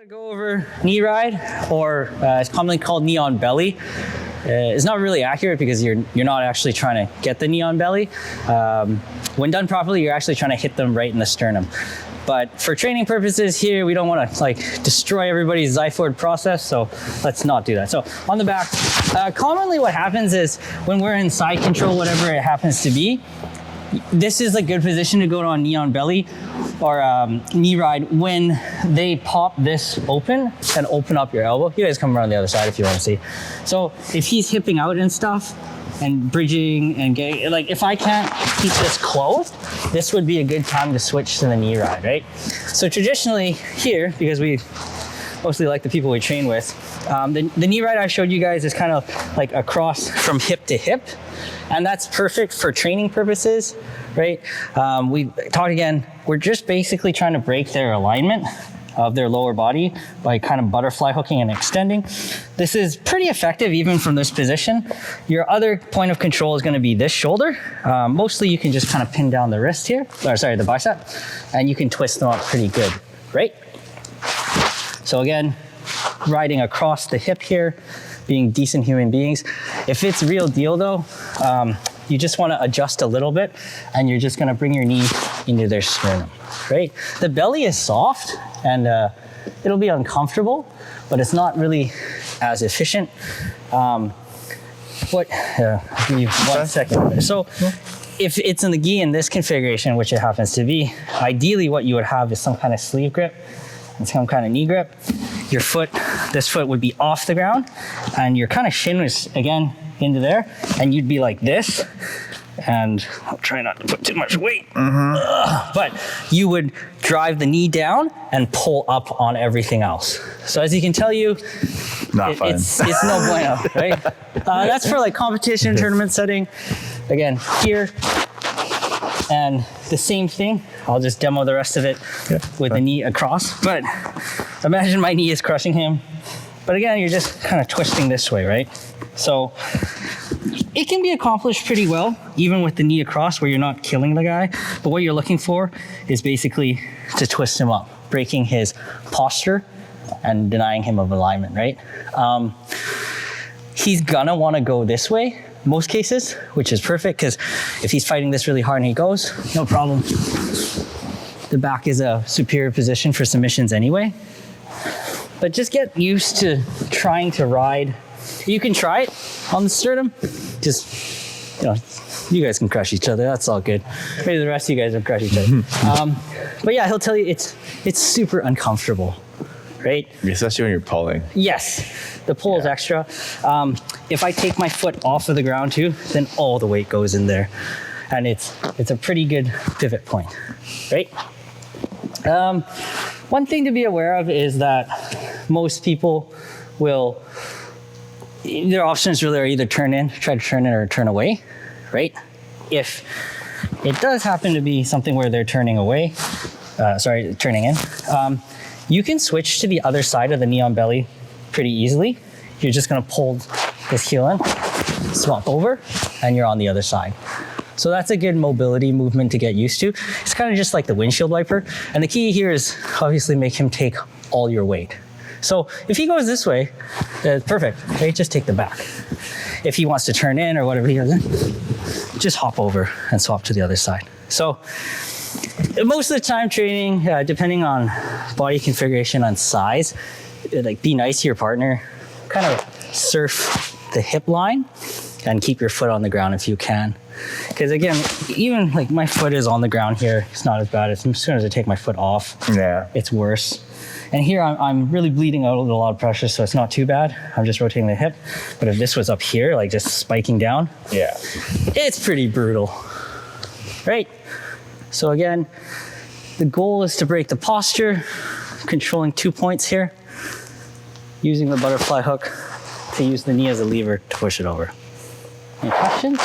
Go over knee ride, or it's commonly called knee on belly. It's not really accurate because you're not actually trying to get the knee on belly. When done properly, you're actually trying to hit them right in the sternum. But for training purposes here, we don't want to destroy everybody's Zyford process, so let's not do that. So on the back, commonly what happens is when we're in side control, whatever it happens to be, this is a good position to go on knee on belly or knee ride when they pop this open and open up your elbow. You guys come around the other side if you want to see. So if he's hipping out and stuff and bridging and getting, if I can't keep this closed, this would be a good time to switch to the knee ride, right? So traditionally here, because we mostly like the people we train with, the knee ride I showed you guys is kind of like a cross from hip to hip. And that's perfect for training purposes, right? We talked again, we're just basically trying to break their alignment of their lower body by kind of butterfly hooking and extending. This is pretty effective even from this position. Your other point of control is gonna be this shoulder. Mostly you can just kind of pin down the wrist here, or sorry, the bicep, and you can twist them up pretty good, right? So again, riding across the hip here, being decent human beings. If it's real deal though, you just wanna adjust a little bit and you're just gonna bring your knee into their sternum, right? The belly is soft and it'll be uncomfortable, but it's not really as efficient. Give me 1 second. So if it's in the gi in this configuration, which it happens to be, ideally what you would have is some kind of sleeve grip and some kind of knee grip. Your foot, this foot would be off the ground and your kind of shin was again into there and you'd be like this, and I'll try not to put too much weight, but you would drive the knee down and pull up on everything else. So as you can tell you, it's no bueno, right? That's for competition tournament setting. Again, here, and the same thing. I'll just demo the rest of it with the knee across. But imagine my knee is crushing him. But again, you're just kind of twisting this way, right? So it can be accomplished pretty well, even with the knee across where you're not killing the guy. But what you're looking for is basically to twist him up, breaking his posture and denying him of alignment, right? He's gonna wanna go this way, most cases, which is perfect because if he's fighting this really hard and he goes, no problem. The back is a superior position for submissions anyway. But just get used to trying to ride. You can try it on the sternum. Just, you guys can crush each other. That's all good. Maybe the rest of you guys will crush each other. But yeah, he'll tell you it's super uncomfortable, right? Especially when you're pulling. Yes, the pull is extra. If I take my foot off of the ground too, then all the weight goes in there. And it's a pretty good pivot point, right? One thing to be aware of is that most people will, their options really are either try to turn in or turn away, right? If it does happen to be something where they're turning away, turning in, you can switch to the other side of the knee on belly pretty easily. You're just gonna pull this heel in, swap over, and you're on the other side. So that's a good mobility movement to get used to. It's kind of just like the windshield wiper. And the key here is obviously make him take all your weight. So if he goes this way, perfect, okay? Just take the back. If he wants to turn in or whatever he does, just hop over and swap to the other side. So most of the time training, depending on body configuration and size, be nice to your partner, kind of surf the hip line and keep your foot on the ground if you can. Because again, even my foot is on the ground here, it's not as bad. As soon as I take my foot off, it's worse. And here I'm really bleeding out with a lot of pressure, so it's not too bad. I'm just rotating the hip. But if this was up here, just spiking down, it's pretty brutal, right? So again, the goal is to break the posture, controlling 2 points here, using the butterfly hook to use the knee as a lever to push it over. Any questions?